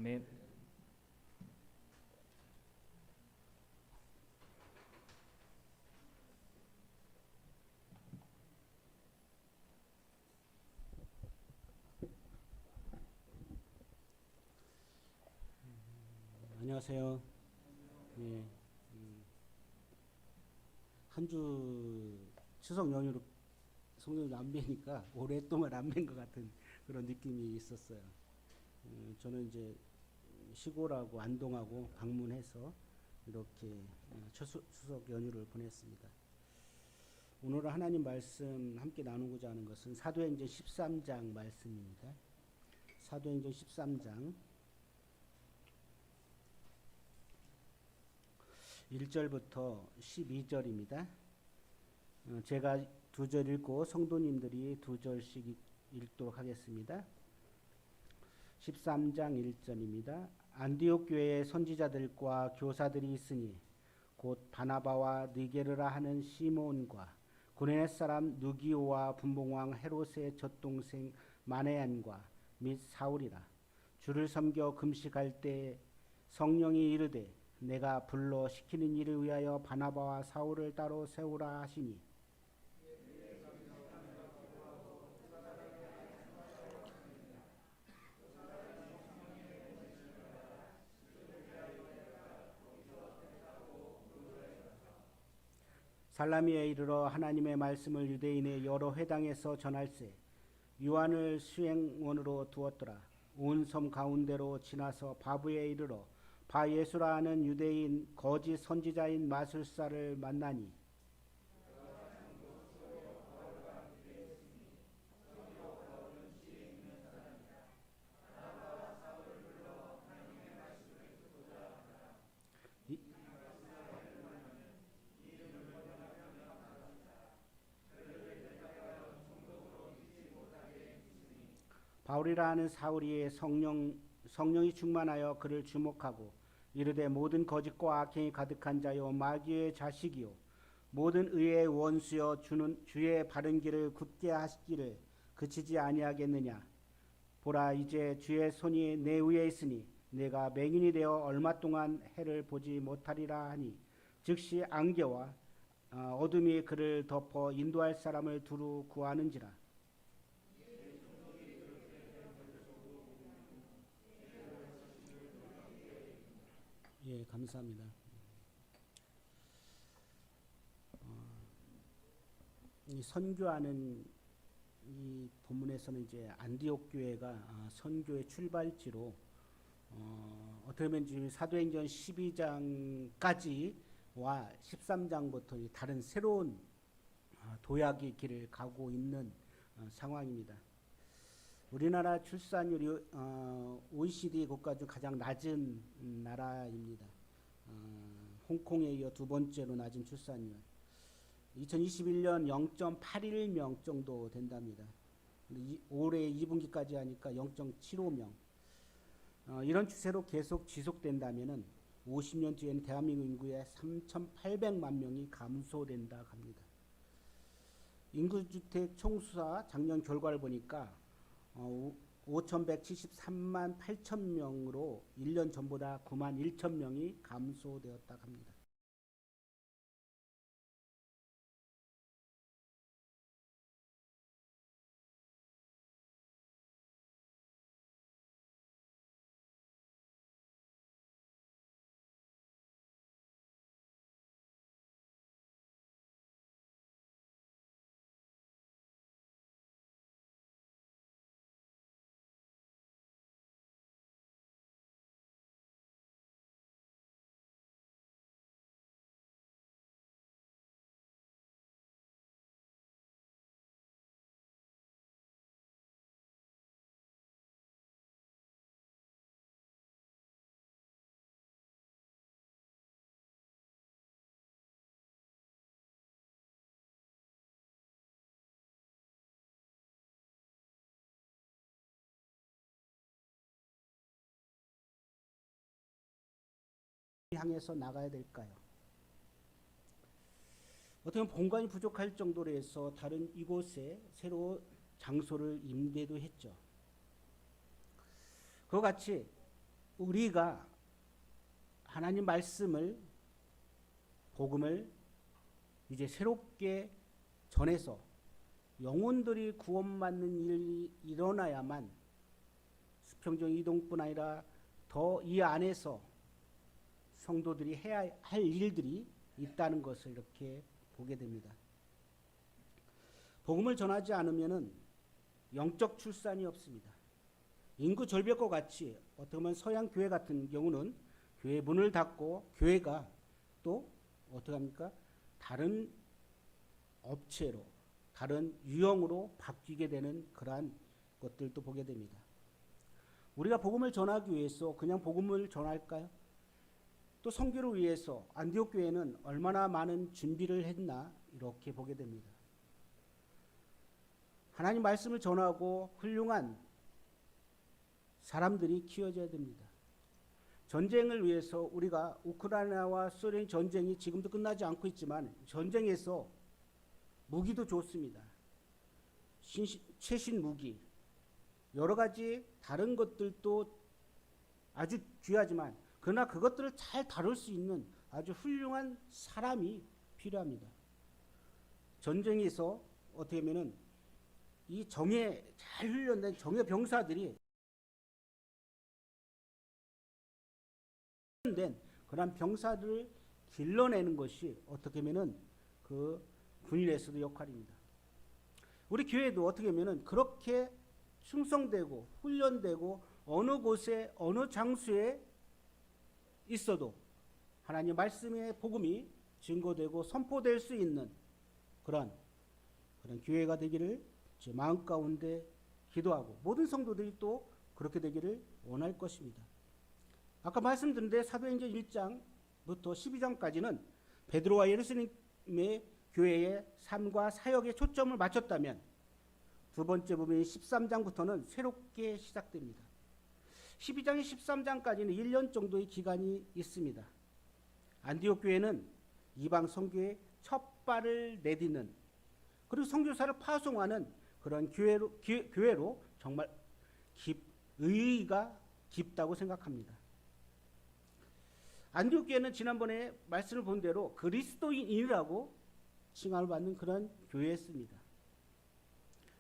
아멘. 안녕하세요. 예, 한 주 추석 연휴로 성령을 안 뵈니까 오랫동안 안 뵌 것 같은 그런 느낌이 있었어요. 저는 이제 시골하고 안동하고 방문해서 이렇게 추석 연휴를 보냈습니다. 오늘 하나님 말씀 함께 나누고자 하는 것은 사도행전 13장 말씀입니다. 사도행전 13장 1절부터 12절입니다. 제가 두 절 읽고 성도님들이 두 절씩 읽도록 하겠습니다. 13장 1절입니다. 안디옥 교회에 선지자들과 교사들이 있으니 곧 바나바와 느게르라 하는 시몬과 구레네 사람 누기오와 분봉왕 헤롯의 젖동생 마네안과 및 사울이라. 주를 섬겨 금식할 때 성령이 이르되 내가 불러 시키는 일을 위하여 바나바와 사울을 따로 세우라 하시니 살라미에 이르러 하나님의 말씀을 유대인의 여러 회당에서 전할세. 요한을 수행원으로 두었더라. 온 섬 가운데로 지나서 바부에 이르러 바 예수라 하는 유대인 거짓 선지자인 마술사를 만나니 바울이라 하는 사울이 성령이 충만하여 그를 주목하고 이르되 모든 거짓과 악행이 가득한 자요 마귀의 자식이요 모든 의의 원수여 주의 바른 길을 굳게 하시기를 그치지 아니하겠느냐. 보라 이제 주의 손이 내 위에 있으니 내가 맹인이 되어 얼마 동안 해를 보지 못하리라 하니 즉시 안개와 어둠이 그를 덮어 인도할 사람을 두루 구하는지라. 예, 감사합니다. 이 선교하는 이 본문에서는 이제 안디옥 교회가 선교의 출발지로 어떻게 보면 지금 사도행전 12장까지와 13장부터 다른 새로운 도약의 길을 가고 있는 상황입니다. 우리나라 출산율이 OECD 국가 중 가장 낮은 나라입니다. 홍콩에 이어 두 번째로 낮은 출산율. 2021년 0.81명 정도 된답니다. 올해 2분기까지 하니까 0.75명. 이런 추세로 계속 지속된다면 50년 뒤에는 대한민국 인구의 3,800만 명이 감소된다 합니다. 인구주택 총수사 작년 결과를 보니까 5,173만 8천 명으로 1년 전보다 9만 1천 명이 감소되었다 합니다. 향해서 나가야 될까요? 어떻게 보면 본관이 부족할 정도로 해서 다른 이곳에 새로 장소를 임대도 했죠. 그와 같이 우리가 하나님 말씀을, 복음을 이제 새롭게 전해서 영혼들이 구원받는 일이 일어나야만 수평적 이동뿐 아니라 더 이 안에서 성도들이 해야 할 일들이 있다는 것을 이렇게 보게 됩니다. 복음을 전하지 않으면은 영적 출산이 없습니다. 인구 절벽과 같이 어떻게 보면 서양 교회 같은 경우는 교회 문을 닫고 교회가 또 어떻게 합니까? 다른 업체로, 다른 유형으로 바뀌게 되는 그러한 것들도 보게 됩니다. 우리가 복음을 전하기 위해서 그냥 복음을 전할까요? 또 선교를 위해서 안디옥 교회는 얼마나 많은 준비를 했나 이렇게 보게 됩니다. 하나님 말씀을 전하고 훌륭한 사람들이 키워져야 됩니다. 전쟁을 위해서 우리가 우크라이나와 소련 전쟁이 지금도 끝나지 않고 있지만 전쟁에서 무기도 좋습니다. 최신 무기, 여러 가지 다른 것들도 아주 귀하지만 그러나 그것들을 잘 다룰 수 있는 아주 훌륭한 사람이 필요합니다. 전쟁에서 어떻게 하면은 이 정예 잘 훈련된 정예 병사들이 된 그런 병사들을 길러내는 것이 어떻게 하면은 그 군인에서도 역할입니다. 우리 교회도 어떻게 하면은 그렇게 충성되고 훈련되고 어느 곳에 어느 장소에 있어도 하나님 말씀의 복음이 증거되고 선포될 수 있는 그런 교회가 되기를 제 마음 가운데 기도하고 모든 성도들이 또 그렇게 되기를 원할 것입니다. 아까 말씀드린 데 사도행전 1장부터 12장까지는 베드로와 예루살렘의 교회의 삶과 사역에 초점을 맞췄다면 두 번째 부분인 13장부터는 새롭게 시작됩니다. 12장에 13장까지는 1년 정도의 기간이 있습니다. 안디옥 교회는 이방 선교의 첫 발을 내딛는 그리고 선교사를 파송하는 그런 교회로 정말 의의가 깊다고 생각합니다. 안디옥 교회는 지난번에 말씀을 본 대로 그리스도인이라고 칭함을 받는 그런 교회였습니다.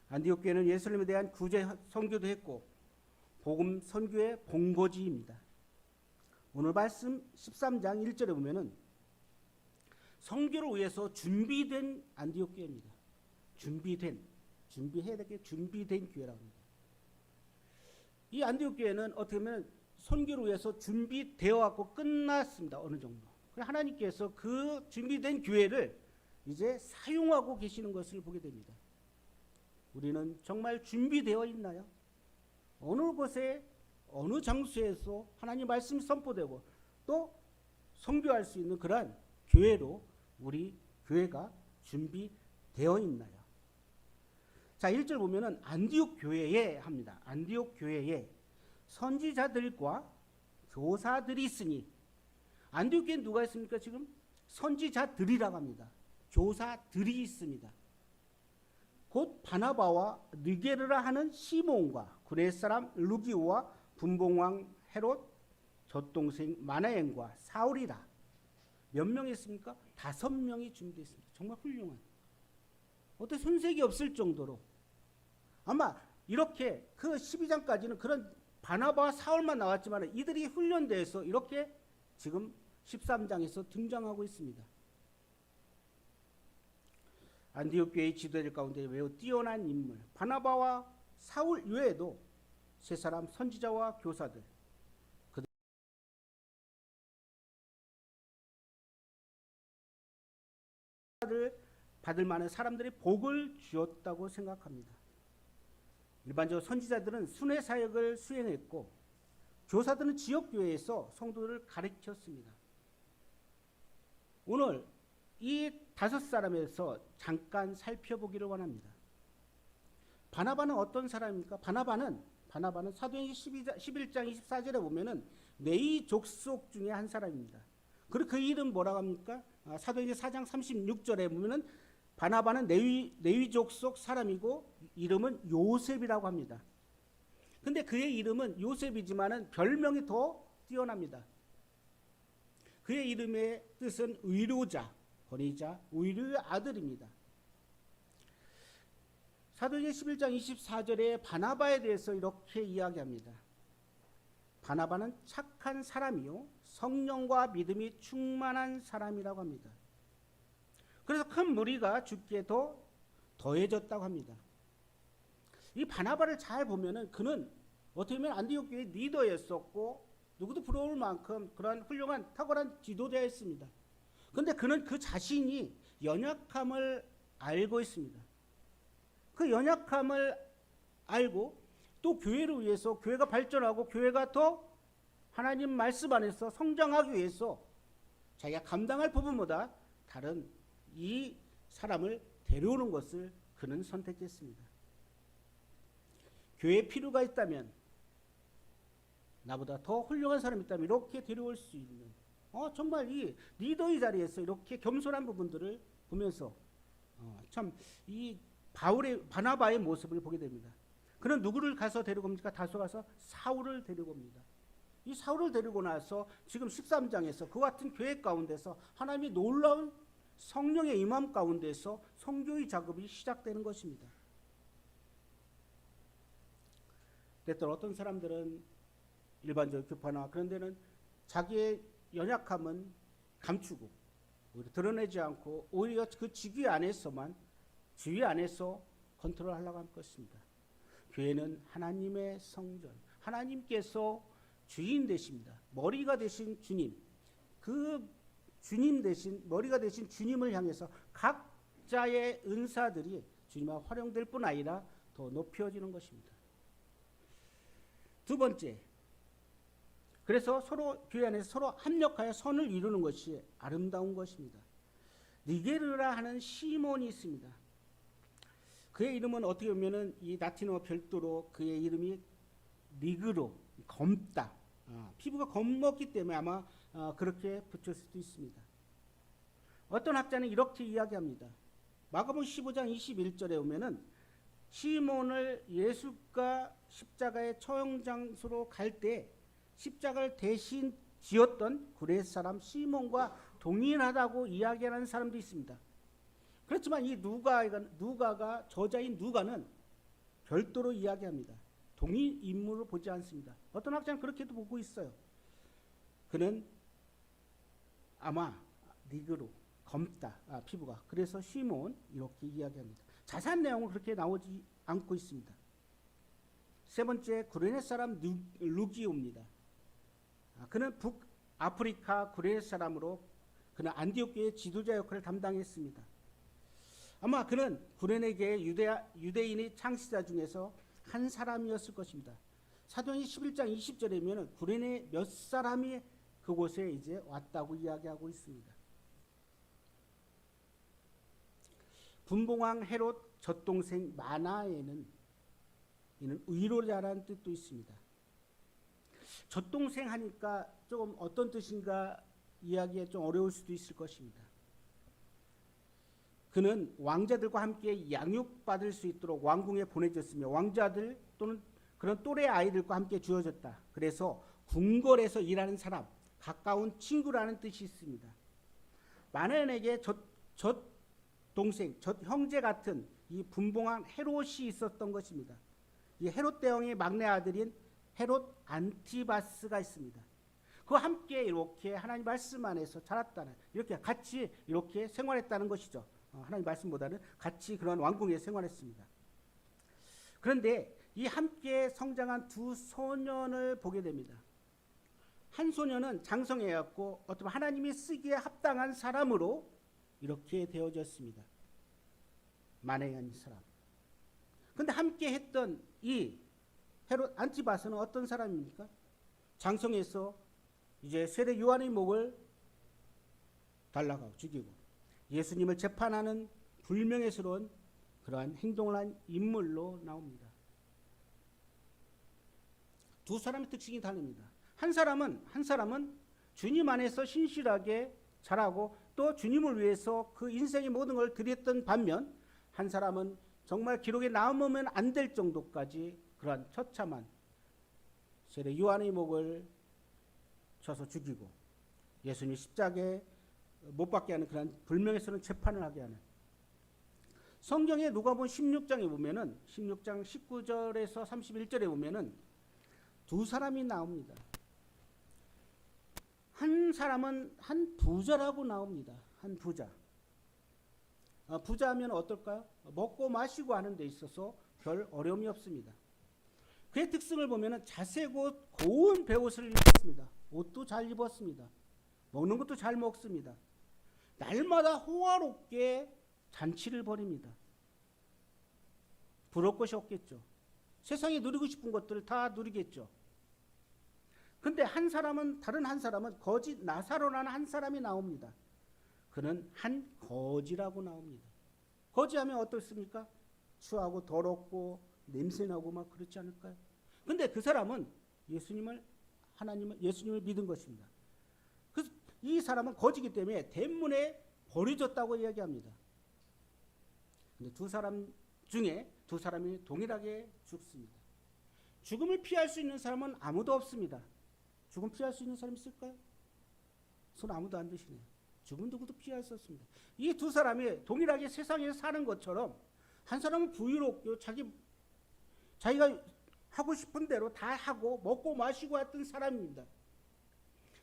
안디옥 교회는 예루살렘에 대한 구제 선교도 했고 복음 선교의 본거지입니다. 오늘 말씀 13장 1절에 보면은 선교를 위해서 준비된 안디옥 교회입니다. 준비해야 될 게 준비된 교회라고 합니다. 이 안디옥 교회는 어떻게 보면 선교를 위해서 준비되어 갖고 끝났습니다. 어느 정도. 하나님께서 그 준비된 교회를 이제 사용하고 계시는 것을 보게 됩니다. 우리는 정말 준비되어 있나요? 어느 곳에 어느 장소에서 하나님 말씀이 선포되고 또 선교할 수 있는 그러한 교회로 우리 교회가 준비되어 있나요? 자, 1절 보면은 안디옥 교회에 합니다. 안디옥 교회에 선지자들과 교사들이 있으니 안디옥 교회는 누가 있습니까? 지금 선지자들이라고 합니다. 교사들이 있습니다. 곧 바나바와 느게르라 하는 시몬과 구레 사람 루기오와 분봉왕 헤롯 젖동생 마나엔과 사울이라. 몇 명이 있습니까? 5명이 준비했습니다. 정말 훌륭한. 어떤 손색이 없을 정도로 아마 이렇게 그 12장까지는 그런 바나바와 사울만 나왔지만 이들이 훈련돼서 이렇게 지금 13장에서 등장하고 있습니다. 안디옥 교회의 지도자들 가운데 매우 뛰어난 인물 바나바와 사울 외에도 세 사람 선지자와 교사들 그들을 받을 만한 사람들이 복을 주었다고 생각합니다. 일반적으로 선지자들은 순회 사역을 수행했고 교사들은 지역교회에서 성도들을 가르쳤습니다. 오늘 이 5사람에서 잠깐 살펴보기를 원합니다. 바나바는 어떤 사람입니까? 바나바는 사도행전 11장 24절에 보면은 네위 족속 중에 한 사람입니다. 그리고 그 이름 뭐라고 합니까? 사도행전 4장 36절에 보면은 바나바는 네위 족속 사람이고 이름은 요셉이라고 합니다. 근데 그의 이름은 요셉이지만은 별명이 더 뛰어납니다. 그의 이름의 뜻은 의로자, 권위자, 의로의 아들입니다. 사도행전 11장 24절에 바나바에 대해서 이렇게 이야기합니다. 바나바는 착한 사람이요 성령과 믿음이 충만한 사람이라고 합니다. 그래서 큰 무리가 주께 더해졌다고 합니다. 이 바나바를 잘 보면은 그는 어떻게 보면 안디옥 교회 리더였었고 누구도 부러울 만큼 그런 훌륭한 탁월한 지도자였습니다. 그런데 그는 그 자신이 연약함을 알고 있습니다. 그 연약함을 알고 또 교회를 위해서 교회가 발전하고 교회가 더 하나님 말씀 안에서 성장하기 위해서 자기가 감당할 부분보다 다른 이 사람을 데려오는 것을 그는 선택했습니다. 교회에 필요가 있다면 나보다 더 훌륭한 사람이 있다면 이렇게 데려올 수 있는 정말 이 리더의 자리에서 이렇게 겸손한 부분들을 보면서 참 이 바나바의 모습을 보게 됩니다. 그는 누구를 가서 데리고 옵니까? 다소 가서 사울을 데리고 옵니다. 이 사울을 데리고 나서 지금 13장에서 그 같은 교회 가운데서 하나님의 놀라운 성령의 임함 가운데서 선교의 작업이 시작되는 것입니다. 때때로 어떤 사람들은 일반적 교파나 그런 데는 자기의 연약함은 감추고 오히려 드러내지 않고 오히려 그 지위 안에서 컨트롤하려고 할 것입니다. 교회는 하나님의 성전, 하나님께서 주인 되십니다. 머리가 되신 주님, 그 주님 되신 머리가 되신 주님을 향해서 각자의 은사들이 주님과 활용될 뿐 아니라 더 높여지는 것입니다. 두 번째, 그래서 서로 교회 안에서 서로 합력하여 선을 이루는 것이 아름다운 것입니다. 니게르라 하는 시몬이 있습니다. 그의 이름은 어떻게 보면은 이 라틴어와 별도로 그의 이름이 니그로, 검다. 피부가 검었기 때문에 아마 그렇게 붙였을 수도 있습니다. 어떤 학자는 이렇게 이야기합니다. 마가복음 15장 21절에 보면은 시몬을 예수가 십자가의 처형 장소로 갈 때 십자가를 대신 지었던 구레 사람 시몬과 동일하다고 이야기하는 사람도 있습니다. 그렇지만 이 누가가 저자인 누가는 별도로 이야기합니다. 동일 인물을 보지 않습니다. 어떤 학자는 그렇게도 보고 있어요. 그는 아마 니그로 검다 피부가 그래서 시몬 이렇게 이야기합니다. 자세한 내용은 그렇게 나오지 않고 있습니다. 세 번째 구레네 사람 루기오입니다. 그는 북아프리카 구레네 사람으로 그는 안디옥 교회 지도자 역할을 담당했습니다. 아마 그는 구레네계의 유대인의 창시자 중에서 한 사람이었을 것입니다. 사도행전 11장 20절에 보면 구레네 몇 사람이 그곳에 이제 왔다고 이야기하고 있습니다. 분봉왕 헤롯 젖동생 마나에는 이는 의로자라는 뜻도 있습니다. 젖동생 하니까 조금 어떤 뜻인가 이야기에 좀 어려울 수도 있을 것입니다. 그는 왕자들과 함께 양육받을 수 있도록 왕궁에 보내졌으며 왕자들 또는 그런 또래 아이들과 함께 주어졌다. 그래서 궁궐에서 일하는 사람, 가까운 친구라는 뜻이 있습니다. 마나엘에게 젖 동생, 젖 형제 같은 이 분봉왕 헤롯이 있었던 것입니다. 이 헤롯 대왕의 막내 아들인 헤롯 안티바스가 있습니다. 그와 함께 이렇게 하나님 말씀 안에서 자랐다는 이렇게 같이 이렇게 생활했다는 것이죠. 하나님 말씀보다는 같이 그런 왕궁에 생활했습니다. 그런데 이 함께 성장한 두 소년을 보게 됩니다. 한 소년은 장성해갖고 어떤 하나님이 쓰기에 합당한 사람으로 이렇게 되어졌습니다. 만행한 사람. 그런데 함께 했던 이 헤롯 안티바스는 어떤 사람입니까? 장성해서 이제 세례 요한의 목을 달라가고 죽이고 예수님을 재판하는 불명예스러운 그러한 행동을 한 인물로 나옵니다. 두 사람의 특징이 다릅니다. 한 사람은 주님 안에서 신실하게 자라고 또 주님을 위해서 그 인생의 모든 걸 드렸던 반면 한 사람은 정말 기록에 남으면 안 될 정도까지 그러한 처참한 세례 요한의 목을 쳐서 죽이고 예수님 십자가에 못 박게 하는 그런 불명예스러운 재판을 하게 하는, 성경에 누가복음 16장에 보면은 16장 19절에서 31절에 보면은 두 사람이 나옵니다. 한 사람은 한 부자라고 나옵니다. 한 부자. 부자하면 어떨까요? 먹고 마시고 하는 데 있어서 별 어려움이 없습니다. 그의 특성을 보면 자세고 고운 베옷을 입었습니다. 옷도 잘 입었습니다. 먹는 것도 잘 먹습니다. 날마다 호화롭게 잔치를 벌입니다. 부러울 것이 없겠죠. 세상에 누리고 싶은 것들을 다 누리겠죠. 근데 한 사람은, 다른 한 사람은 거지 나사로라는 한 사람이 나옵니다. 그는 한 거지라고 나옵니다. 거지하면 어떻습니까? 추하고 더럽고 냄새나고 막 그렇지 않을까요? 근데 그 사람은 예수님을 믿은 것입니다. 그래서 이 사람은 거지기 때문에 대문에 버려졌다고 이야기합니다. 근데 두 사람 중에 두 사람이 동일하게 죽습니다. 죽음을 피할 수 있는 사람은 아무도 없습니다. 죽음 피할 수 있는 사람 있을까요? 손 아무도 안 드시네요. 죽음 누구도 피할 수 없습니다. 이 두 사람이 동일하게 세상에서 사는 것처럼 한 사람은 부유롭고 자기가 하고 싶은 대로 다 하고 먹고 마시고 했던 사람입니다.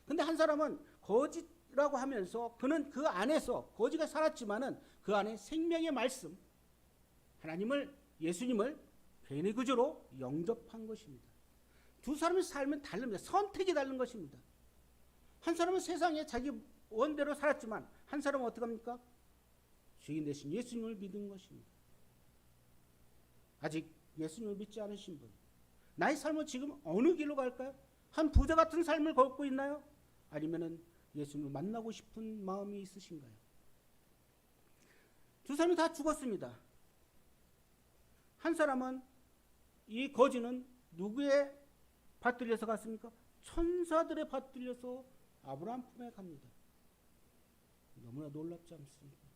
근데 한 사람은 거지라고 하면서 그는 그 안에서 거지가 살았지만은 그 안에 생명의 말씀, 하나님을, 예수님을 개인의 구주로 영접한 것입니다. 두 사람의 삶은 다릅니다. 선택이 다른 것입니다. 한 사람은 세상에 자기 원대로 살았지만 한 사람은 어떻게 합니까? 주인 되신 예수님을 믿은 것입니다. 아직 예수님을 믿지 않으신 분, 나의 삶은 지금 어느 길로 갈까요? 한 부자 같은 삶을 걷고 있나요? 아니면은 예수님을 만나고 싶은 마음이 있으신가요? 두 사람이 다 죽었습니다. 한 사람은, 이 거지는 누구의 받들려서 갔습니까? 천사들의 받들려서 아브라함 품에 갑니다. 너무나 놀랍지 않습니까?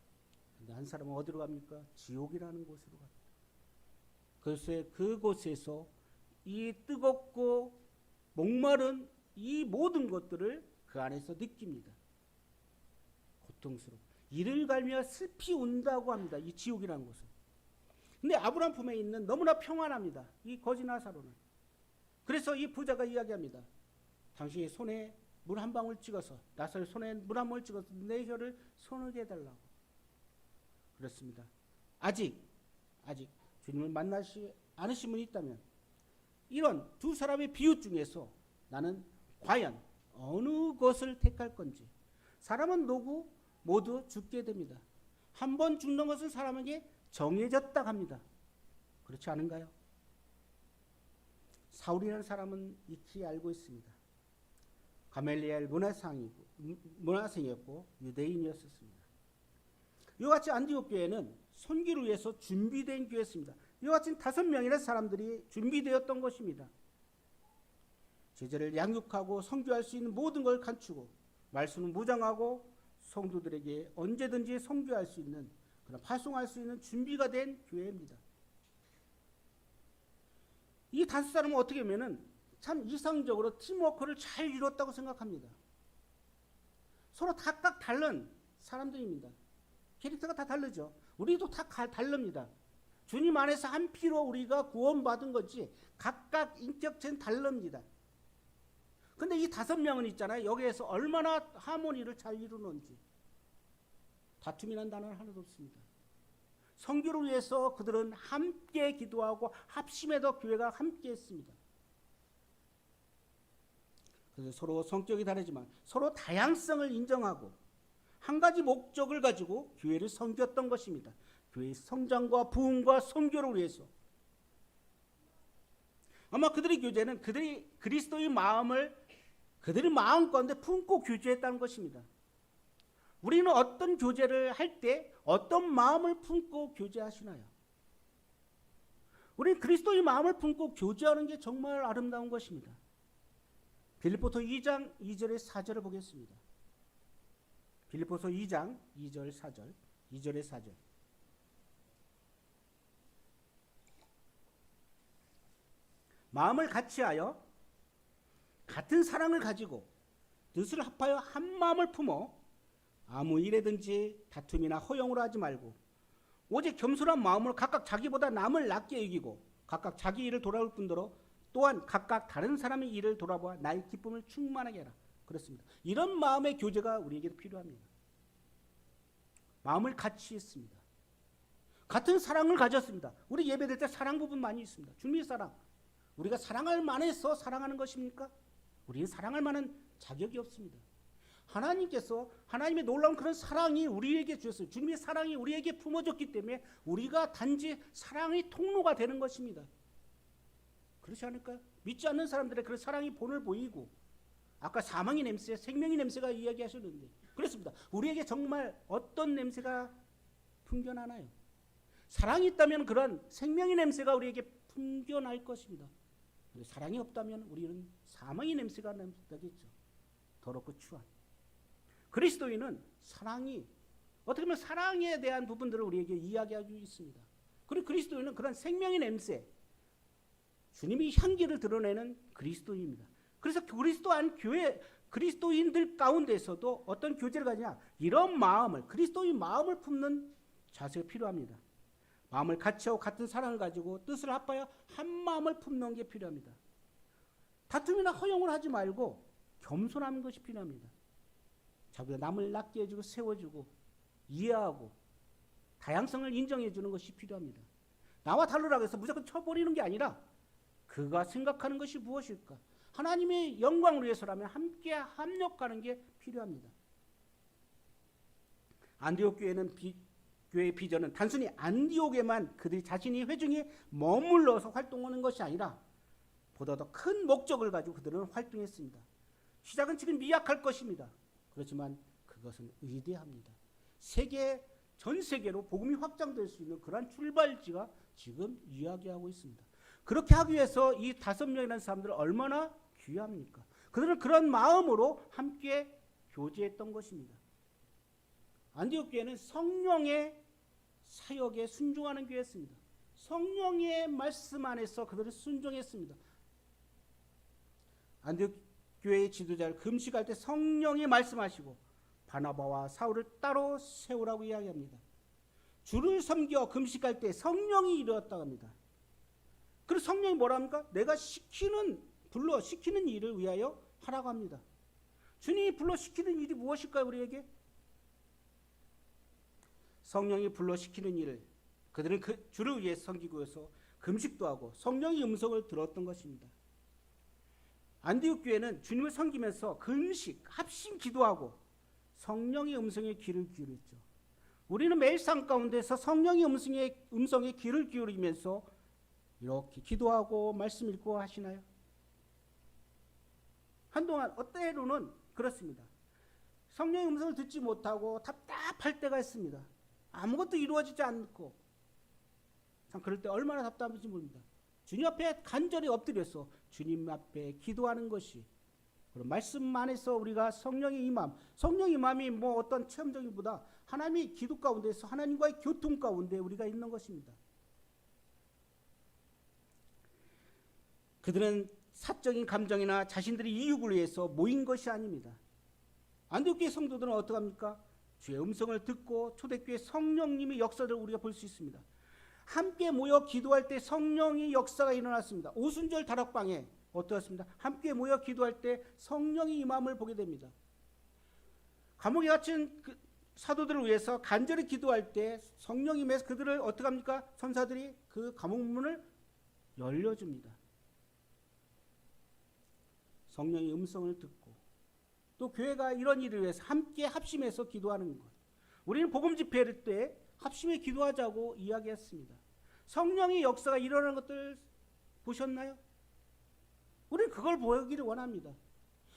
근데 한 사람은 어디로 갑니까? 지옥이라는 곳으로 갑니다. 그래서 그곳에서 이 뜨겁고 목마른 이 모든 것들을 그 안에서 느낍니다. 고통스럽고 이를 갈며 슬피 운다고 합니다. 이 지옥이라는 곳은. 근데 아브라함 품에 있는 너무나 평안합니다. 이 거지 나사로는. 그래서 이 부자가 이야기합니다. 당신이 손에 물 한 방울 찍어서, 나사로의 손에 물 한 방울 찍어서 내 혀를 손을 해달라고. 그렇습니다. 아직 주님을 만나지 않으신 분이 있다면 이런 두 사람의 비유 중에서 나는 과연 어느 것을 택할 건지. 사람은 모두 죽게 됩니다. 한 번 죽는 것은 사람에게 정해졌다 합니다. 그렇지 않은가요? 사울이라는 사람은 익히 알고 있습니다. 가멜리엘 문화생이었고 유대인이었습니다. 이와 같이 안디옥 교회는 선교를 위해서 준비된 교회였습니다. 이와 같이 5명이라는 사람들이 준비되었던 것입니다. 제자를 양육하고 선교할 수 있는 모든 걸 갖추고 말씀을 무장하고 성도들에게 언제든지 선교할 수 있는, 그런 파송할 수 있는 준비가 된 교회입니다. 이 5사람은 어떻게 보면은 참 이상적으로 팀워크를 잘 이뤘다고 생각합니다. 서로 각각 다른 사람들입니다. 캐릭터가 다 다르죠. 우리도 다 다릅니다. 주님 안에서 한 피로 우리가 구원받은 거지 각각 인격체는 다릅니다. 근데 이 5명은 있잖아요. 여기에서 얼마나 하모니를 잘 이루는지. 다툼이 난 단어는 하나도 없습니다. 선교를 위해서 그들은 함께 기도하고 합심해서 교회가 함께 했습니다. 그래서 서로 성격이 다르지만 서로 다양성을 인정하고 한 가지 목적을 가지고 교회를 섬겼던 것입니다. 교회의 성장과 부흥과 선교를 위해서. 아마 그들의 교제는 그들이 그리스도의 마음을 그들의 마음 가운데 품고 교제했다는 것입니다. 우리는 어떤 교제를 할 때 어떤 마음을 품고 교제하시나요? 우리는 그리스도의 마음을 품고 교제하는 게 정말 아름다운 것입니다. 빌립보서 2장 2절의 4절을 보겠습니다. 빌립보서 2장 2절 4절, 2절의 4절. 마음을 같이하여 같은 사랑을 가지고 뜻을 합하여 한 마음을 품어 아무 일에든지 다툼이나 허용으로 하지 말고 오직 겸손한 마음으로 각각 자기보다 남을 낮게 여기고 각각 자기 일을 돌아볼 뿐더러 또한 각각 다른 사람의 일을 돌아보아 나의 기쁨을 충만하게 하라. 그렇습니다. 이런 마음의 교제가 우리에게도 필요합니다. 마음을 같이 했습니다. 같은 사랑을 가졌습니다. 우리 예배될 때 사랑 부분 많이 있습니다. 주님의 사랑. 우리가 사랑할 만해서 사랑하는 것입니까? 우리는 사랑할 만한 자격이 없습니다. 하나님께서 하나님의 놀라운 그런 사랑이 우리에게 주셨어요. 주님의 사랑이 우리에게 품어졌기 때문에 우리가 단지 사랑의 통로가 되는 것입니다. 그렇지 않을까요? 믿지 않는 사람들의 그런 사랑이 본을 보이고 아까 사망의 냄새, 생명의 냄새가 이야기하셨는데 그렇습니다. 우리에게 정말 어떤 냄새가 풍겨나나요? 사랑이 있다면 그런 생명의 냄새가 우리에게 풍겨날 것입니다. 사랑이 없다면 우리는 사망의 냄새가 나겠죠. 더럽고 추한. 그리스도인은 사랑이 어떻게 보면 사랑에 대한 부분들을 우리에게 이야기하고 있습니다. 그리고 그리스도인은 그런 생명의 냄새, 주님이 향기를 드러내는 그리스도인입니다. 그래서 그리스도 안 교회 그리스도인들 가운데서도 어떤 교제를 가지냐 이런 마음을 그리스도인 마음을 품는 자세가 필요합니다. 마음을 같이 하고 같은 사랑을 가지고 뜻을 합하여 한 마음을 품는 게 필요합니다. 다툼이나 허용을 하지 말고 겸손한 것이 필요합니다. 자기가 남을 낮게 해주고 세워주고 이해하고 다양성을 인정해주는 것이 필요합니다. 나와 다르라고 해서 무조건 쳐버리는 게 아니라 그가 생각하는 것이 무엇일까? 하나님의 영광을 위해서라면 함께 합력하는 게 필요합니다. 안디옥 교회의 비전은 단순히 안디옥에만 그들이 자신이 회중에 머물러서 활동하는 것이 아니라 보다 더 큰 목적을 가지고 그들은 활동했습니다. 시작은 지금 미약할 것입니다. 그렇지만 그것은 위대합니다. 전 세계로 복음이 확장될 수 있는 그러한 출발지가 지금 이야기하고 있습니다. 그렇게 하기 위해서 이 5명이라는 사람들은 얼마나 귀합니까? 그들은 그런 마음으로 함께 교제했던 것입니다. 안디옥 교회는 성령의 사역에 순종하는 교회였습니다. 성령의 말씀 안에서 그들은 순종했습니다. 안디옥 교회의 지도자를 금식할 때 성령이 말씀하시고 바나바와 사울을 따로 세우라고 이야기합니다. 주를 섬겨 금식할 때 성령이 이루었다고 합니다. 그래서 성령이 뭐라 합니까? 내가 불러 시키는 일을 위하여 하라고 합니다. 주님이 불러 시키는 일이 무엇일까요? 우리에게 성령이 불러 시키는 일을 그들은 그 주를 위해 섬기고 해서 금식도 하고 성령의 음성을 들었던 것입니다. 안디옥 교회는 주님을 섬기면서 금식, 합심 기도하고 성령의 음성에 귀를 기울였죠. 우리는 매일 삶 가운데서 성령의 음성에 귀를 기울이면서 이렇게 기도하고 말씀 읽고 하시나요? 한동안 때로는 그렇습니다. 성령의 음성을 듣지 못하고 답답할 때가 있습니다. 아무것도 이루어지지 않고 참 그럴 때 얼마나 답답한지 모릅니다. 주님 앞에 간절히 엎드려서 주님 앞에 기도하는 것이 그런 말씀 안에서 우리가 성령의 임함이 뭐 어떤 체험적인보다 하나님의 기도 가운데서 하나님과의 교통 가운데 우리가 있는 것입니다. 그들은 사적인 감정이나 자신들의 이익을 위해서 모인 것이 아닙니다. 안디옥 교회 성도들은 어떡합니까? 주의 음성을 듣고 초대교회 성령님의 역사를 우리가 볼 수 있습니다. 함께 모여 기도할 때 성령의 역사가 일어났습니다. 오순절 다락방에 어떠했습니다? 함께 모여 기도할 때 성령의 임함을 보게 됩니다. 감옥에 갇힌 그 사도들을 위해서 간절히 기도할 때 성령이 임해서 그들을 어떡합니까? 천사들이 그 감옥문을 열려줍니다. 성령의 음성을 듣고 또 교회가 이런 일을 위해서 함께 합심해서 기도하는 것. 우리는 복음 집회를 때 합심해 기도하자고 이야기했습니다. 성령의 역사가 일어나는 것들 보셨나요? 우리는 그걸 보기를 원합니다.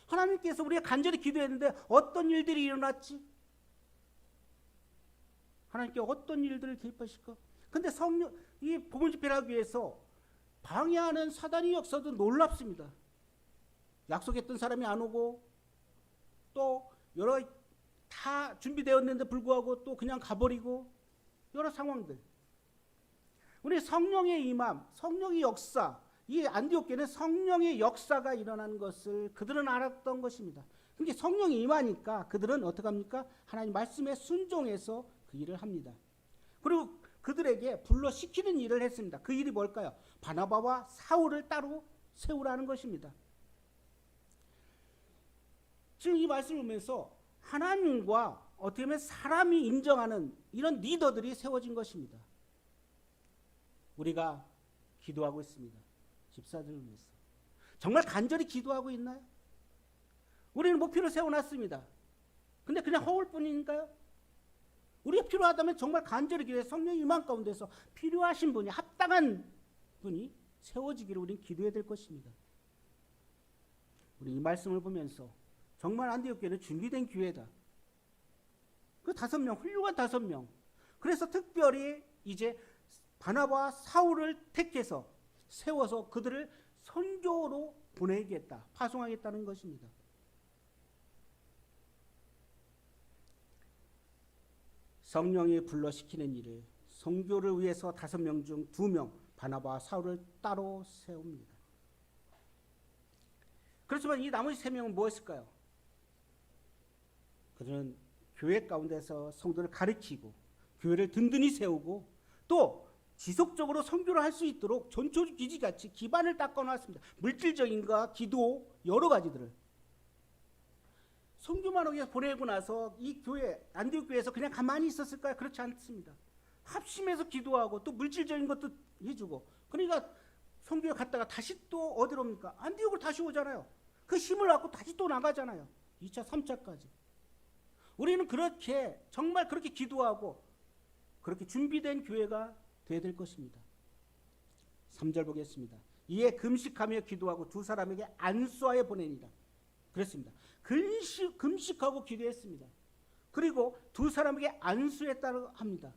하나님께서 우리가 간절히 기도했는데 어떤 일들이 일어났지? 하나님께 어떤 일들을 개입하실까? 근데 이 복음 집회를 하기 위해서 방해하는 사단의 역사도 놀랍습니다. 약속했던 사람이 안 오고 또 여러 다 준비되었는데 불구하고 또 그냥 가버리고 여러 상황들. 우리 성령의 임함, 성령의 역사 이 안디옥 교회는 성령의 역사가 일어나는 것을 그들은 알았던 것입니다. 그러니까 성령이 임하니까 그들은 어떻게 합니까? 하나님 말씀에 순종해서 그 일을 합니다. 그리고 그들에게 불러 시키는 일을 했습니다. 그 일이 뭘까요? 바나바와 사울을 따로 세우라는 것입니다. 지금 이 말씀을 보면서 하나님과 어떻게 보면 사람이 인정하는 이런 리더들이 세워진 것입니다. 우리가 기도하고 있습니다. 집사들을 위해서. 정말 간절히 기도하고 있나요? 우리는 목표를 세워놨습니다. 근데 그냥 허울 뿐인가요? 우리가 필요하다면 정말 간절히 기도해 성령의 임한 가운데서 필요하신 분이, 합당한 분이 세워지기를 우리는 기도해야 될 것입니다. 우리 이 말씀을 보면서 정말 안디옥 교회는 준비된 기회다. 그 5명, 훌륭한 5명. 그래서 특별히 이제 바나바와 사울을 택해서 세워서 그들을 선교로 보내겠다, 파송하겠다는 것입니다. 성령이 불러시키는 일을 선교를 위해서 5명 중 2명 바나바와 사울을 따로 세웁니다. 그렇지만 이 나머지 3명은 무엇일까요? 그들은 교회 가운데서 성도를 가르치고 교회를 든든히 세우고 또 지속적으로 선교를 할 수 있도록 전초기지같이 기반을 닦아놨습니다. 물질적인 것, 기도, 여러 가지들을. 선교만 하게 보내고 나서 이 교회, 안디옥 교회에서 그냥 가만히 있었을까요? 그렇지 않습니다. 합심해서 기도하고 또 물질적인 것도 해주고. 그러니까 선교에 갔다가 다시 또 어디로 옵니까? 안디옥을 다시 오잖아요. 그 힘을 갖고 다시 또 나가잖아요. 2차, 3차까지. 우리는 그렇게 정말 그렇게 기도하고 그렇게 준비된 교회가 되어야 될 것입니다. 3절 보겠습니다. 이에 금식하며 기도하고 2 사람에게 안수하여 보내니라. 그랬습니다. 금식하고 기도했습니다. 그리고 2 사람에게 안수했다고 합니다.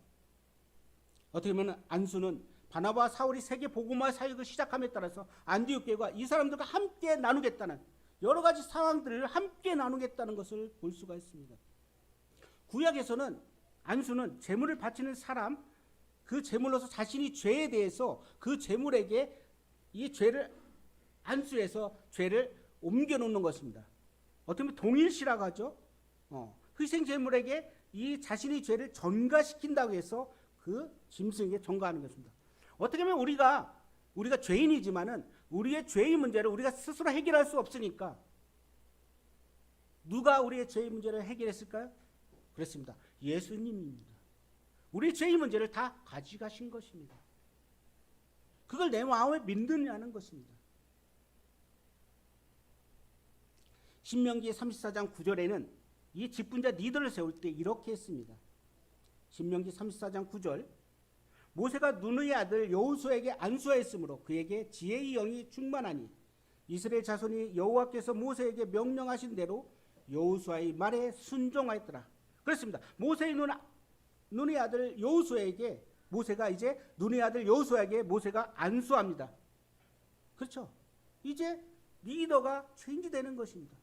어떻게 보면 안수는 바나바와 사울이 세계 복음화 사역을 시작함에 따라서 안디옥 교회가 이 사람들과 함께 나누겠다는 여러 가지 상황들을 함께 나누겠다는 것을 볼 수가 있습니다. 구약에서는 안수는 제물을 바치는 사람, 그 제물로서 자신이 죄에 대해서 그 제물에게 이 죄를 안수해서 죄를 옮겨놓는 것입니다. 어떻게 보면 동일시라고 하죠. 희생 제물에게 이 자신의 죄를 전가시킨다고 해서 그 짐승에게 전가하는 것입니다. 어떻게 보면 우리가 죄인이지만은 우리의 죄의 문제를 우리가 스스로 해결할 수 없으니까 누가 우리의 죄의 문제를 해결했을까요? 그렇습니다. 예수님입니다. 우리 죄의 문제를 다 가져가신 것입니다. 그걸 내 마음에 믿느냐는 것입니다. 신명기 34장 9절에는 이 직분자 리더를 세울 때 이렇게 했습니다. 신명기 34장 9절 모세가 눈의 아들 여호수아에게 안수하였으므로 그에게 지혜의 영이 충만하니 이스라엘 자손이 여호와께서 모세에게 명령하신 대로 여호수아의 말에 순종하였더라. 그렇습니다. 모세의 눈의 아들 여호수아에게 모세가 이제 눈의 아들 여호수아에게 모세가 안수합니다. 그렇죠? 이제 리더가 체인지되는 것입니다.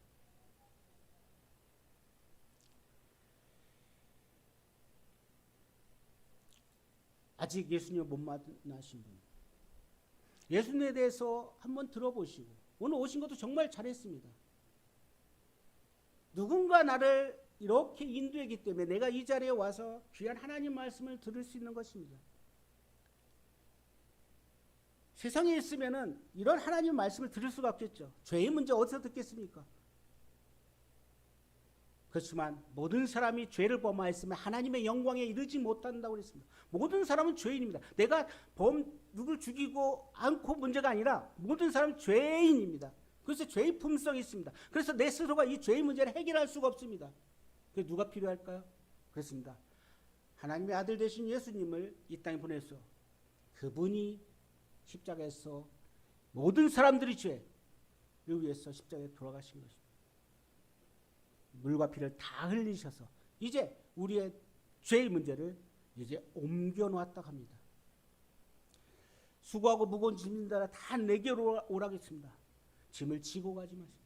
아직 예수님을 못 만나신 분, 예수님에 대해서 한번 들어보시고 오늘 오신 것도 정말 잘했습니다. 누군가 나를 이렇게 인도했기 때문에 내가 이 자리에 와서 귀한 하나님 말씀을 들을 수 있는 것입니다. 세상에 있으면은 이런 하나님 말씀을 들을 수가 없겠죠. 죄의 문제 어디서 듣겠습니까? 그렇지만 모든 사람이 죄를 범하였으면 하나님의 영광에 이르지 못한다고 그랬습니다. 모든 사람은 죄인입니다. 내가 누굴 죽이고 않고 문제가 아니라 모든 사람은 죄인입니다. 그래서 죄의 품성이 있습니다. 그래서 내 스스로가 이 죄의 문제를 해결할 수가 없습니다. 그래서 누가 필요할까요? 그렇습니다. 하나님의 아들 되신 예수님을 이 땅에 보내서 그분이 십자가에서 모든 사람들의 죄를 위해서 십자가에 돌아가신 것입니다. 물과 피를 다 흘리셔서 이제 우리의 죄의 문제를 이제 옮겨놓았다고 합니다. 수고하고 무거운 짐진 자라 다 내게로 오라겠습니다. 짐을 지고 가지 마세요.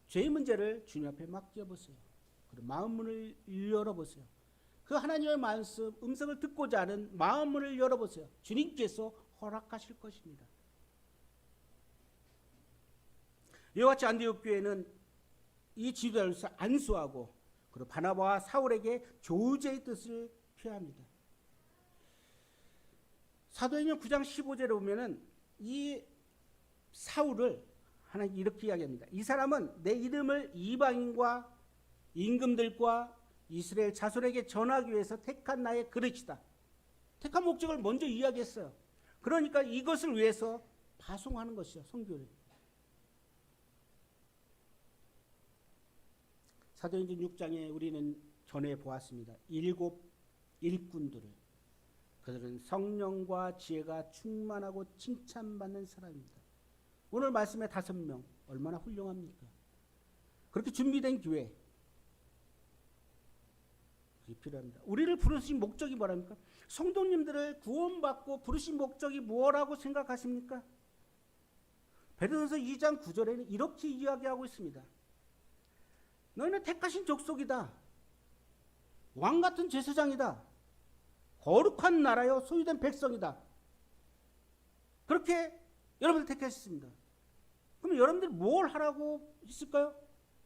죄의 문제를 주님 앞에 맡겨보세요. 그리고 마음문을 열어보세요. 그 하나님의 말씀, 음성을 듣고자 하는 마음문을 열어보세요. 주님께서 허락하실 것입니다. 이와 같이 안디옥 교회는 이 지도자를 안수하고 그리고 바나바와 사울에게 교제의 뜻을 표합니다. 사도행전 9장 15절에 보면은 이 사울을 하나님 이렇게 이야기합니다. 이 사람은 내 이름을 이방인과 임금들과 이스라엘 자손에게 전하기 위해서 택한 나의 그릇이다. 택한 목적을 먼저 이야기했어요. 그러니까 이것을 위해서 파송하는 것이죠. 선교를. 사도행전 6장에 우리는 전해 보았습니다. 7 일꾼들을. 그들은 성령과 지혜가 충만하고 칭찬받는 사람입니다. 오늘 말씀에 5명 얼마나 훌륭합니까? 그렇게 준비된 교회 그게 필요합니다. 우리를 부르신 목적이 뭐랍니까? 성도님들을 구원받고 부르신 목적이 뭐라고 생각하십니까? 베드로전서 2장 9절에는 이렇게 이야기하고 있습니다. 너희는 택하신 족속이다. 왕같은 제사장이다. 거룩한 나라여 소유된 백성이다. 그렇게 여러분들 택하셨습니다. 그럼 여러분들이 뭘 하라고 했을까요?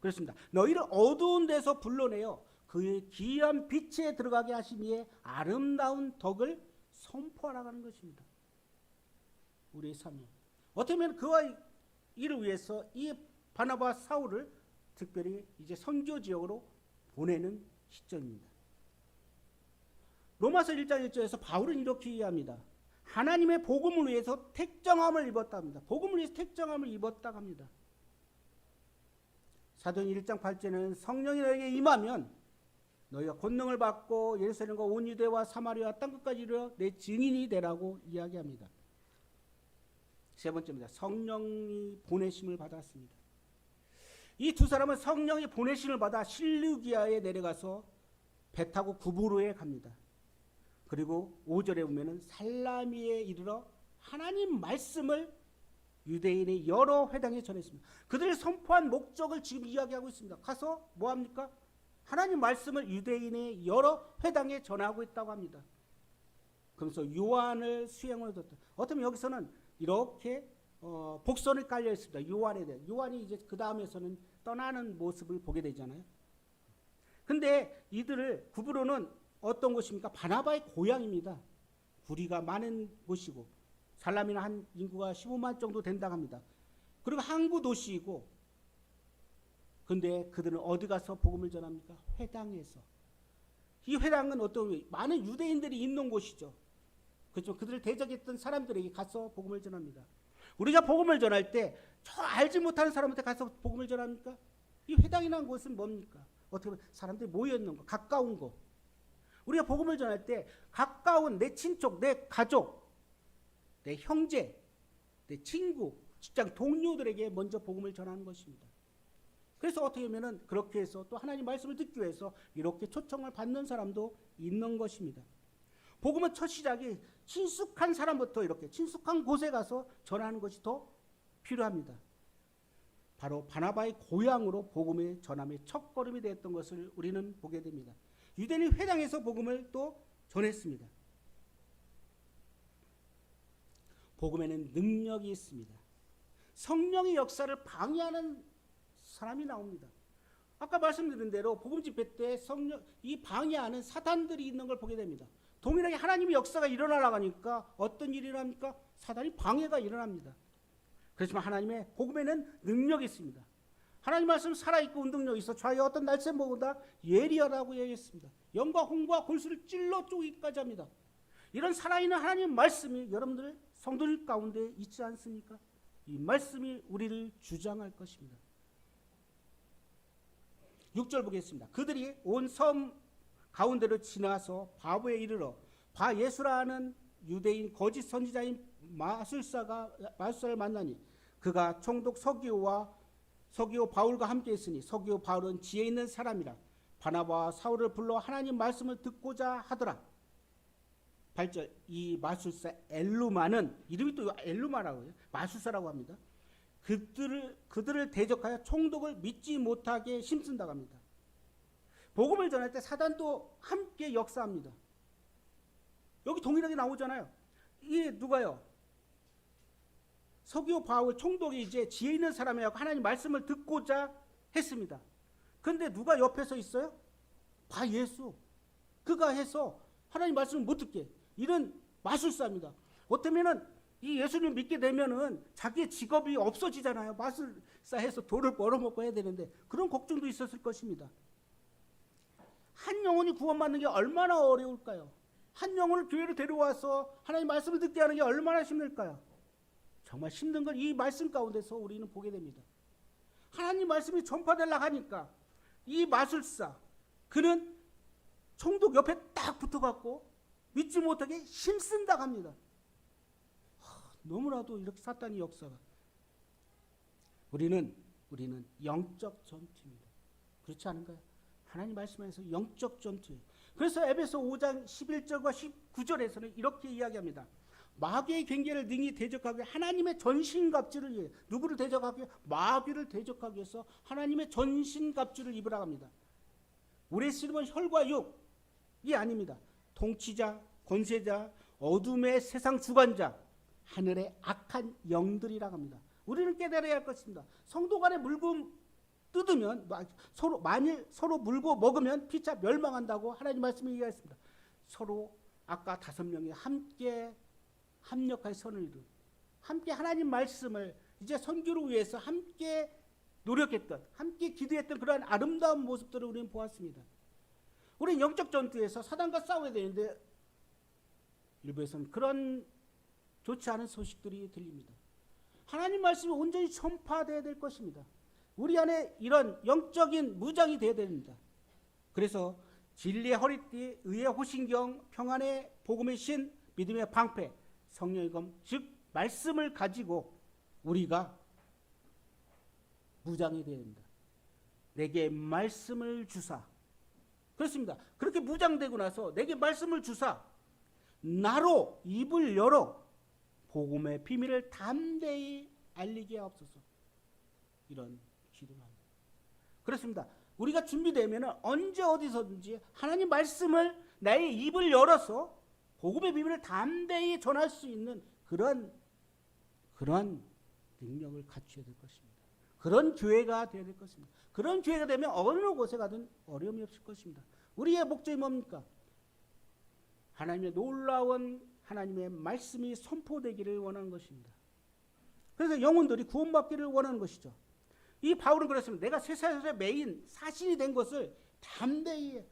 그렇습니다. 너희를 어두운 데서 불러내어 그의 기이한 빛에 들어가게 하시니에 아름다운 덕을 선포하라는 것입니다. 우리의 삶이. 어떻게 보면 그와 이를 위해서 이 바나바와 사울을 특별히 이제 선교 지역으로 보내는 시점입니다. 로마서 1장 1절에서 바울은 이렇게 이해합니다. 하나님의 복음을 위해서 택정함을 입었다 합니다. 복음을 위해서 택정함을 입었다 합니다. 사도행전 1장 8절에는 성령이 너에게 임하면 너희가 권능을 받고 예루살렘과 온 유대와 사마리아 땅끝까지 이르러 내 증인이 되라고 이야기합니다. 세 번째입니다. 성령이 보내심을 받았습니다. 이 두 사람은 성령이 보내심을 받아 실루기아에 내려가서 배 타고 구브로에 갑니다. 그리고 5절에 보면은 살라미에 이르러 하나님 말씀을 유대인의 여러 회당에 전했습니다. 그들이 선포한 목적을 지금 이야기하고 있습니다. 가서 뭐 합니까? 하나님 말씀을 유대인의 여러 회당에 전하고 있다고 합니다. 그러면서 요한을 수행을 뒀다. 어쩌면 여기서는 이렇게 복선을 깔려 있습니다. 요한에 대해. 요한이 이제 그 다음에서는 떠나는 모습을 보게 되잖아요. 근데 이들을 구브로는 어떤 곳입니까? 바나바의 고향입니다. 구리가 많은 곳이고 살라미는 한 인구가 15만 정도 된다고 합니다. 그리고 항구 도시이고 근데 그들은 어디 가서 복음을 전합니까? 회당에서. 이 회당은 어떤 많은 유대인들이 있는 곳이죠. 그렇죠. 그들을 대적했던 사람들에게 가서 복음을 전합니다. 우리가 복음을 전할 때 저 알지 못하는 사람한테 가서 복음을 전합니까? 이 회당이라는 곳은 뭡니까? 어떻게 보면 사람들이 모여 있는 거, 가까운 곳. 우리가 복음을 전할 때 가까운 내 친족, 내 가족, 내 형제, 내 친구, 직장 동료들에게 먼저 복음을 전하는 것입니다. 그래서 어떻게 보면 그렇게 해서 또 하나님 말씀을 듣기 위해서 이렇게 초청을 받는 사람도 있는 것입니다. 복음은 첫 시작이 친숙한 사람부터 이렇게 친숙한 곳에 가서 전하는 것이 더 필요합니다. 바로 바나바의 고향으로 복음의 전함의 첫걸음이 되었던 것을 우리는 보게 됩니다. 유대인이 회당에서 복음을 또 전했습니다. 복음에는 능력이 있습니다. 성령의 역사를 방해하는 사람이 나옵니다. 아까 말씀드린 대로 복음 집회 때 이 방해하는 사단들이 있는 걸 보게 됩니다. 동일하게 하나님의 역사가 일어나려고 하니까 어떤 일이 일어납니까? 사단이 방해가 일어납니다. 그렇지만 하나님의 복음에는 능력이 있습니다. 하나님 말씀 살아있고 운동력이 있어 좌의 어떤 날쌘보다 예리하다고 얘기했습니다. 영과 홍과 골수를 찔러 쪼기까지 합니다. 이런 살아있는 하나님 말씀이 여러분들 성도들 가운데 있지 않습니까? 이 말씀이 우리를 주장할 것입니다. 6절 보겠습니다. 그들이 온 섬 가운데로 지나서 바보에 이르러 바 예수라는 유대인 거짓 선지자인 마술사를 만나니 그가 총독 서기오 바울과 함께 있으니 서기오 바울은 지혜 있는 사람이라 바나바와 사울을 불러 하나님 말씀을 듣고자 하더라. 8절 이 마술사 엘루마는 이름이 또 엘루마라고 해요. 마술사라고 합니다. 그들을 대적하여 총독을 믿지 못하게 힘쓴다고 합니다. 복음을 전할 때 사단도 함께 역사합니다. 여기 동일하게 나오잖아요. 이게 누가요? 서기오 바울 총독이 이제 지혜 있는 사람이라고 하나님 말씀을 듣고자 했습니다. 그런데 누가 옆에 서 있어요? 바 예수. 그가 해서 하나님 말씀을 못 듣게. 이런 마술사입니다. 어쩌면은 이 예수님 믿게 되면은 자기의 직업이 없어지잖아요. 마술사 해서 돈을 벌어먹고 해야 되는데 그런 걱정도 있었을 것입니다. 한 영혼이 구원받는 게 얼마나 어려울까요? 한 영혼을 교회로 데려와서 하나님 말씀을 듣게 하는 게 얼마나 힘들까요? 정말 힘든 걸 이 말씀 가운데서 우리는 보게 됩니다. 하나님 말씀이 전파되려고 하니까 이 마술사, 그는 총독 옆에 딱 붙어갖고 믿지 못하게 힘쓴다고 합니다. 너무나도 이렇게 사탄의 역사가. 우리는 영적 전투입니다. 그렇지 않은가요? 하나님 말씀에서 영적 전투예요. 그래서 에베소 5장 11절과 19절에서는 이렇게 이야기합니다. 마귀의 경계를 능히 대적하기 위해 하나님의 전신갑주를 위해, 누구를 대적하기 위해? 마귀를 대적하기 위해서 하나님의 전신갑주를 입으라 합니다. 우리의 씨름은 혈과 육이 아닙니다. 통치자, 권세자, 어둠의 세상 주관자, 하늘의 악한 영들이라고 합니다. 우리는 깨달아야 할 것입니다. 성도 간에 물고 뜯으면 만일 서로 물고 먹으면 피차 멸망한다고 하나님 말씀이 얘기했습니다. 서로 아까 5명이 함께 합력할 선을 이룬, 함께 하나님 말씀을 이제 선교를 위해서 함께 노력했던, 함께 기도했던 그러한 아름다운 모습들을 우리는 보았습니다. 우리는 영적 전투에서 사단과 싸워야 되는데 일부에서는 그런 좋지 않은 소식들이 들립니다. 하나님 말씀이 온전히 전파되어야 될 것입니다. 우리 안에 이런 영적인 무장이 되어야 됩니다. 그래서 진리의 허리띠, 의의 호신경, 평안의 복음의 신, 믿음의 방패, 성령의 검, 즉 말씀을 가지고 우리가 무장이 되어야 됩니다. 내게 말씀을 주사. 그렇습니다. 그렇게 무장되고 나서 내게 말씀을 주사, 나로 입을 열어 복음의 비밀을 담대히 알리게 하옵소서. 이런 기도를 합니다. 그렇습니다. 우리가 준비되면 언제 어디서든지 하나님 말씀을 나의 입을 열어서 복음의 비밀을 담대히 전할 수 있는 그런 능력을 갖춰야 될 것입니다. 그런 교회가 되어야 될 것입니다. 그런 교회가 되면 어느 곳에 가든 어려움이 없을 것입니다. 우리의 목적이 뭡니까? 하나님의 놀라운 하나님의 말씀이 선포되기를 원하는 것입니다. 그래서 영혼들이 구원받기를 원하는 것이죠. 이 바울은 그랬습니다. 내가 세상의 메인 사신이 된 것을 담대히,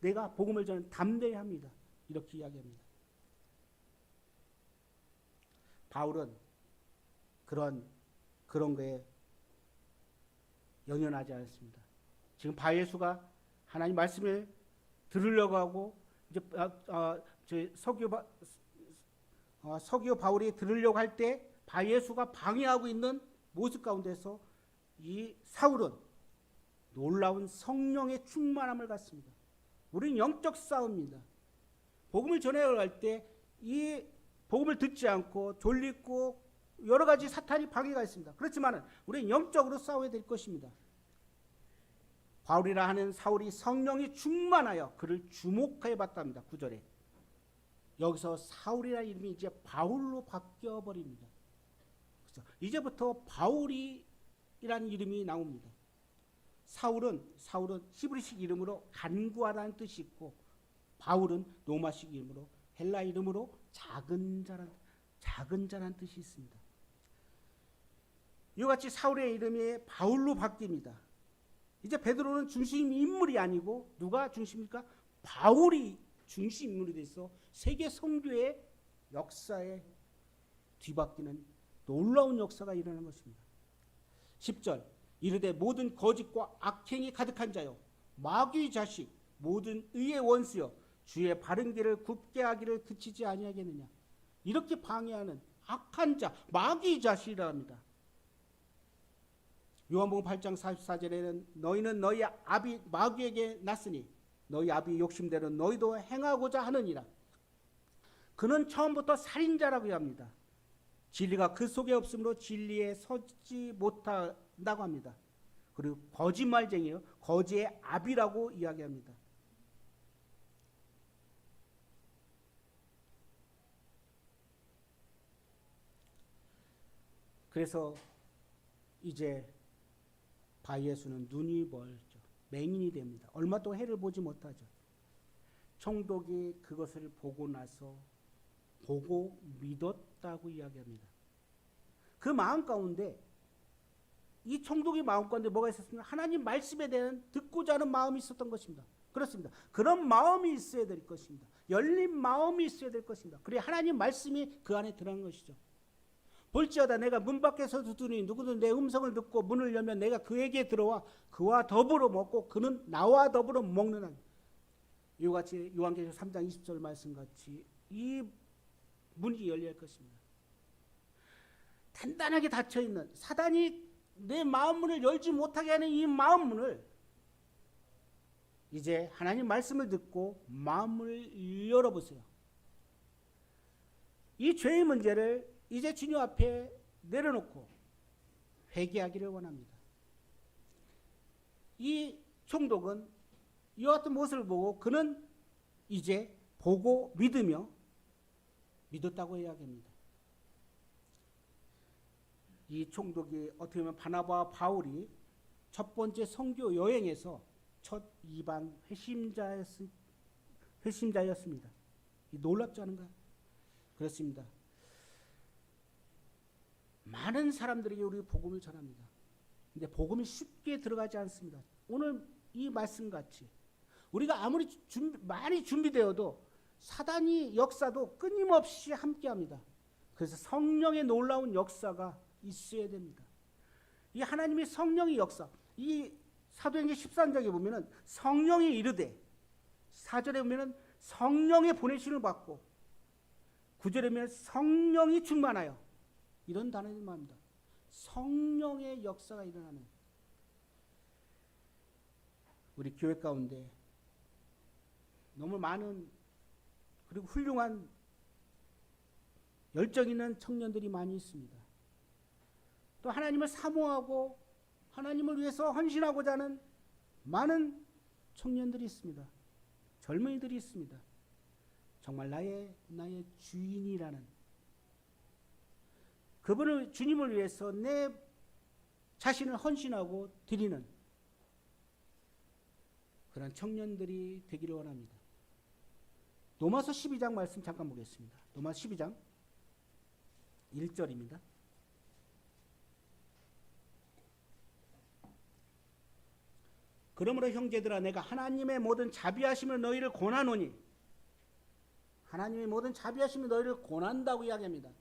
내가 복음을 저는 담대히 합니다. 이렇게 이야기합니다. 바울은 그런 거에 연연하지 않습니다. 지금 바예수가 하나님 말씀을 들으려고 하고 이제 서기오 바울이 들으려고 할 때 바예수가 방해하고 있는 모습 가운데서 이 사울은 놀라운 성령의 충만함을 갖습니다. 우리는 영적 싸움입니다. 복음을 전해갈 때 이 복음을 듣지 않고 졸리고 여러 가지 사탄이 방해가 있습니다. 그렇지만 우리는 영적으로 싸워야 될 것입니다. 바울이라 하는 사울이 성령이 충만하여 그를 주목해 봤답니다. 9절에. 여기서 사울이라는 이름이 이제 바울로 바뀌어 버립니다. 그렇죠? 이제부터 바울이라는 이름이 나옵니다. 사울은 히브리식 이름으로 간구하다는 뜻이 있고, 바울은 로마식 이름으로, 헬라 이름으로 작은 자라는 뜻이 있습니다. 이와 같이 사울의 이름이 바울로 바뀝니다. 이제 베드로는 중심 인물이 아니고 누가 중심입니까? 바울이 중심 인물이 돼서 세계 선교의 역사에 뒤바뀌는 놀라운 역사가 일어난 것입니다. 10절 이르되 모든 거짓과 악행이 가득한 자요 마귀의 자식 모든 의의 원수여 주의 바른 길을 굽게 하기를 그치지 아니하겠느냐. 이렇게 방해하는 악한 자, 마귀의 자식이라 합니다. 요한복음 8장 44절에는 너희는 너희 아비 마귀에게 났으니 너희 아비 욕심대로 너희도 행하고자 하느니라. 그는 처음부터 살인자라고 합니다. 진리가 그 속에 없으므로 진리에 서지 못한다고 합니다. 그리고 거짓말쟁이요, 거지의 아비라고 이야기합니다. 그래서 이제 바예수는 눈이 멀죠. 맹인이 됩니다. 얼마 동안 해를 보지 못하죠. 총독이 그것을 보고 나서 보고 믿었다고 이야기합니다. 그 마음 가운데, 이 총독의 마음 가운데 뭐가 있었습니까? 하나님 말씀에 대한 듣고자 하는 마음이 있었던 것입니다. 그렇습니다. 그런 마음이 있어야 될 것입니다. 열린 마음이 있어야 될 것입니다. 그래야 하나님 말씀이 그 안에 들어간 것이죠. 볼지어다 내가 문 밖에서 두드리니 누구든 내 음성을 듣고 문을 열면 내가 그에게 들어와 그와 더불어 먹고 그는 나와 더불어 먹는 한. 이와 같이 요한계시록 3장 20절 말씀같이 이 문이 열릴 것입니다. 단단하게 닫혀있는, 사단이 내 마음문을 열지 못하게 하는 이 마음문을 이제 하나님 말씀을 듣고 마음을 열어보세요. 이 죄의 문제를 이제 주님 앞에 내려놓고 회개하기를 원합니다. 이 총독은 이와 같은 모습을 보고 그는 이제 보고 믿으며 믿었다고 이야기합니다. 이 총독이 어떻게 보면 바나바와 바울이 첫 번째 선교 여행에서 첫 이방 회심자였습니다. 놀랍지 않은가? 그렇습니다. 많은 사람들에게 우리 복음을 전합니다. 근데 복음이 쉽게 들어가지 않습니다. 오늘 이 말씀같이 우리가 아무리 많이 준비되어도 사단이 역사도 끊임없이 함께합니다. 그래서 성령의 놀라운 역사가 있어야 됩니다. 이 하나님의 성령의 역사, 이 사도행전 13장에 보면은 성령이 이르되, 4절에 보면은 성령의 보내심을 받고, 9절에 보면 성령이 충만하여, 이런 단어를 말합니다. 성령의 역사가 일어나는 우리 교회 가운데 너무 많은 그리고 훌륭한 열정 있는 청년들이 많이 있습니다. 또 하나님을 사모하고 하나님을 위해서 헌신하고자 하는 많은 청년들이 있습니다. 젊은이들이 있습니다. 정말 나의 주인이라는 그분을, 주님을 위해서 내 자신을 헌신하고 드리는 그런 청년들이 되기를 원합니다. 로마서 12장 말씀 잠깐 보겠습니다. 로마서 12장 1절입니다. 그러므로 형제들아 내가 하나님의 모든 자비하심을 너희를 권하노니, 하나님의 모든 자비하심을 너희를 권한다고 이야기합니다.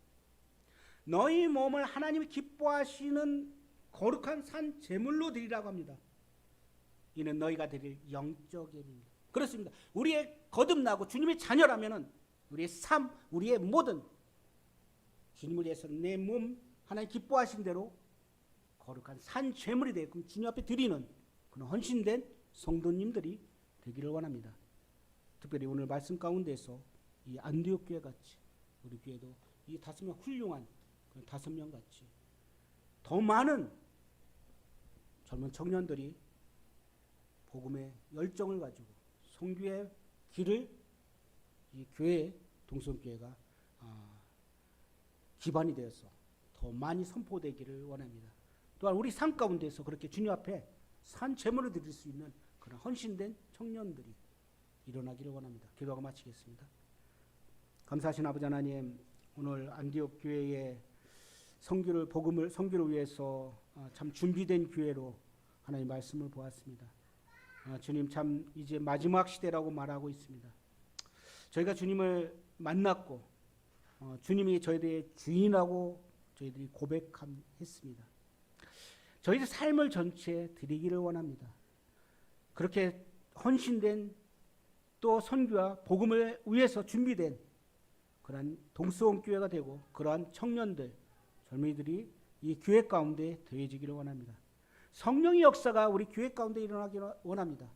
너희 몸을 하나님이 기뻐하시는 거룩한 산 제물로 드리라고 합니다. 이는 너희가 드릴 영적 예배입니다. 그렇습니다. 우리의 거듭나고 주님의 자녀라면은 우리의 삶, 우리의 모든 주님을 위해서 내 몸 하나님 기뻐하신 대로 거룩한 산 제물이 되고 주님 앞에 드리는 그런 헌신된 성도님들이 되기를 원합니다. 특별히 오늘 말씀 가운데서 이 안디옥 교회 같이 우리 교회도 이 5명 훌륭한 5명 같이 더 많은 젊은 청년들이 복음의 열정을 가지고 선교의 길을 이 교회 동성교회가 기반이 되어서 더 많이 선포되기를 원합니다. 또한 우리 삶 가운데서 그렇게 주님 앞에 산 제물을 드릴 수 있는 그런 헌신된 청년들이 일어나기를 원합니다. 기도하고 마치겠습니다. 감사하신 아버지 하나님, 오늘 안디옥 교회의 선교를 위해서 참 준비된 교회로 하나님 말씀을 보았습니다. 주님, 참 이제 마지막 시대라고 말하고 있습니다. 저희가 주님을 만났고 주님이 저희들의 주인이라고 저희들이 고백했습니다. 저희들 삶을 전체 드리기를 원합니다. 그렇게 헌신된 또 선교와 복음을 위해서 준비된 그러한 동수원 교회가 되고 그러한 청년들, 젊은이들이 이 교회 가운데 더해지기를 원합니다. 성령의 역사가 우리 교회 가운데 일어나기를 원합니다.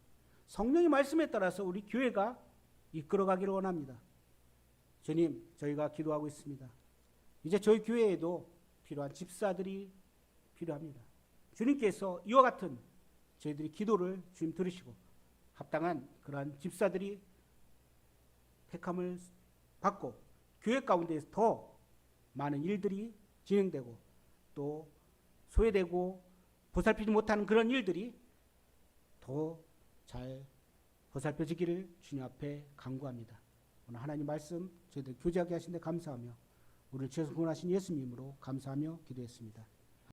성령의 말씀에 따라서 우리 교회가 이끌어가기를 원합니다. 주님, 저희가 기도하고 있습니다. 이제 저희 교회에도 필요한 집사들이 필요합니다. 주님께서 이와 같은 저희들이 기도를 주님 들으시고 합당한 그러한 집사들이 택함을 받고 교회 가운데서 더 많은 일들이 진행되고 또 소외되고 보살피지 못하는 그런 일들이 더 잘 보살펴지기를 주님 앞에 간구합니다. 오늘 하나님 말씀 저희들 교제하게 하신 데 감사하며 우리를 죄에서 구원하신 예수님으로 감사하며 기도했습니다.